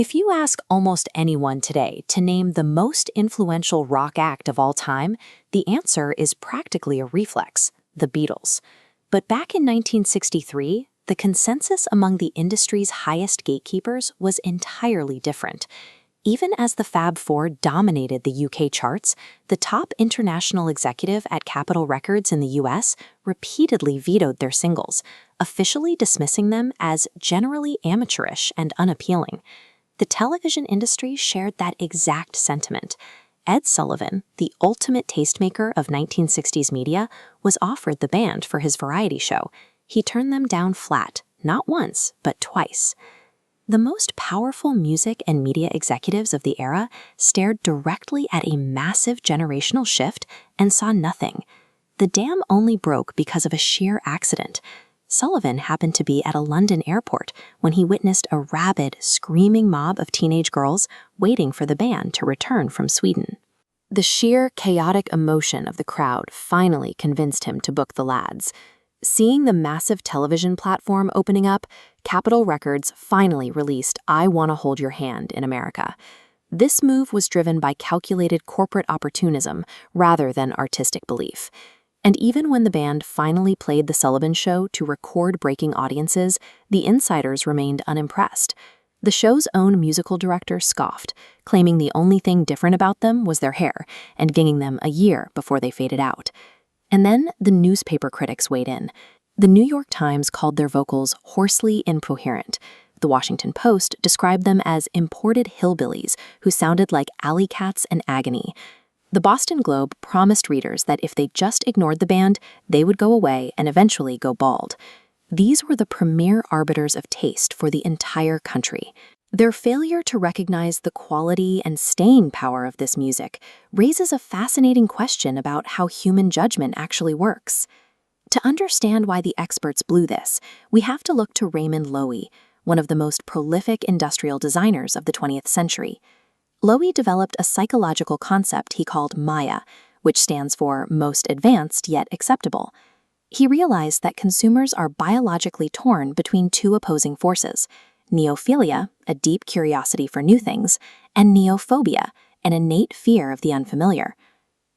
If you ask almost anyone today to name the most influential rock act of all time, the answer is practically a reflex: the Beatles. But back in 1963, the consensus among the industry's highest gatekeepers was entirely different. Even as the Fab Four dominated the UK charts, the top international executive at Capitol Records in the US repeatedly vetoed their singles, officially dismissing them as generally amateurish and unappealing. The television industry shared that exact sentiment. Ed Sullivan, the ultimate tastemaker of 1960s media, was offered the band for his variety show. He turned them down flat, not once, but twice. The most powerful music and media executives of the era stared directly at a massive generational shift and saw nothing. The dam only broke because of a sheer accident. Sullivan happened to be at a London airport when he witnessed a rabid, screaming mob of teenage girls waiting for the band to return from Sweden. The sheer, chaotic emotion of the crowd finally convinced him to book the lads. Seeing the massive television platform opening up, Capitol Records finally released I Wanna Hold Your Hand in America. This move was driven by calculated corporate opportunism rather than artistic belief. And even when the band finally played The Sullivan Show to record-breaking audiences, the insiders remained unimpressed. The show's own musical director scoffed, claiming the only thing different about them was their hair, and giving them a year before they faded out. And then the newspaper critics weighed in. The New York Times called their vocals hoarsely incoherent. The Washington Post described them as imported hillbillies who sounded like alley cats and agony. The Boston Globe promised readers that if they just ignored the band, they would go away and eventually go bald. These were the premier arbiters of taste for the entire country. Their failure to recognize the quality and staying power of this music raises a fascinating question about how human judgment actually works. To understand why the experts blew this, we have to look to Raymond Loewy, one of the most prolific industrial designers of the 20th century. Loewy developed a psychological concept he called Maya, which stands for most advanced yet acceptable. He realized that consumers are biologically torn between two opposing forces: neophilia, a deep curiosity for new things, and neophobia, an innate fear of the unfamiliar.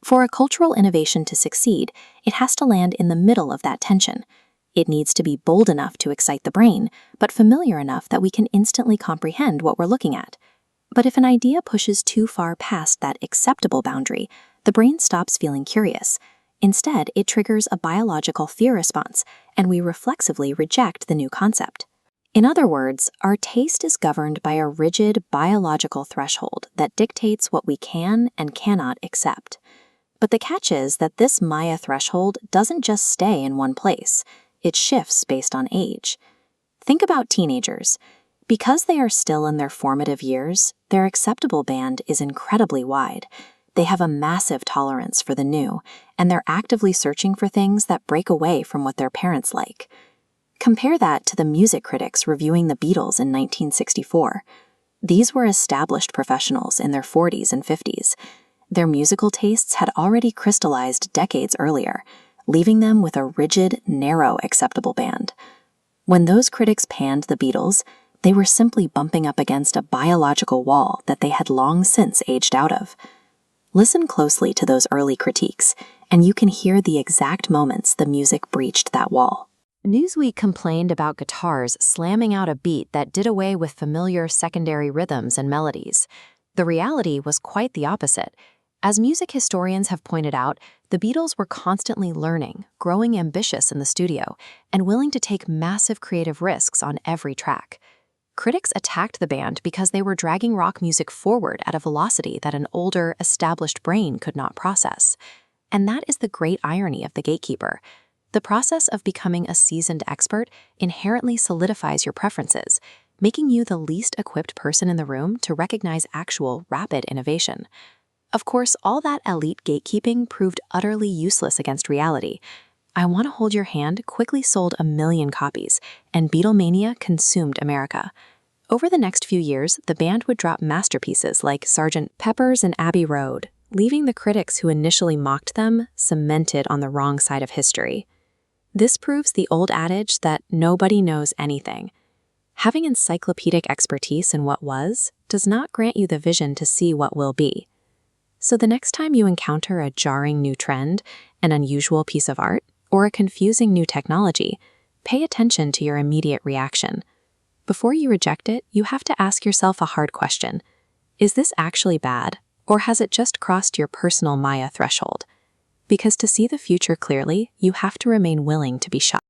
For a cultural innovation to succeed, it has to land in the middle of that tension. It needs to be bold enough to excite the brain, but familiar enough that we can instantly comprehend what we're looking at. But if an idea pushes too far past that acceptable boundary, the brain stops feeling curious. Instead, it triggers a biological fear response, and we reflexively reject the new concept. In other words, our taste is governed by a rigid biological threshold that dictates what we can and cannot accept. But the catch is that this Maya threshold doesn't just stay in one place. It shifts based on age. Think about teenagers. Because they are still in their formative years, their acceptable band is incredibly wide. They have a massive tolerance for the new, and they're actively searching for things that break away from what their parents like. Compare that to the music critics reviewing the Beatles in 1964. These were established professionals in their 40s and 50s. Their musical tastes had already crystallized decades earlier, leaving them with a rigid, narrow, acceptable band. When those critics panned the Beatles, they were simply bumping up against a biological wall that they had long since aged out of. Listen closely to those early critiques, and you can hear the exact moments the music breached that wall. Newsweek complained about guitars slamming out a beat that did away with familiar secondary rhythms and melodies. The reality was quite the opposite. As music historians have pointed out, the Beatles were constantly learning, growing ambitious in the studio, and willing to take massive creative risks on every track. Critics attacked the band because they were dragging rock music forward at a velocity that an older, established brain could not process. And that is the great irony of the gatekeeper. The process of becoming a seasoned expert inherently solidifies your preferences, making you the least equipped person in the room to recognize actual, rapid innovation. Of course, all that elite gatekeeping proved utterly useless against reality. I Wanna Hold Your Hand quickly sold 1 million copies, and Beatlemania consumed America. Over the next few years, the band would drop masterpieces like Sgt. Pepper's and Abbey Road, leaving the critics who initially mocked them cemented on the wrong side of history. This proves the old adage that nobody knows anything. Having encyclopedic expertise in what was does not grant you the vision to see what will be. So the next time you encounter a jarring new trend, an unusual piece of art, or a confusing new technology, pay attention to your immediate reaction. Before you reject it, you have to ask yourself a hard question. Is this actually bad, or has it just crossed your personal Maya threshold? Because to see the future clearly, you have to remain willing to be shocked.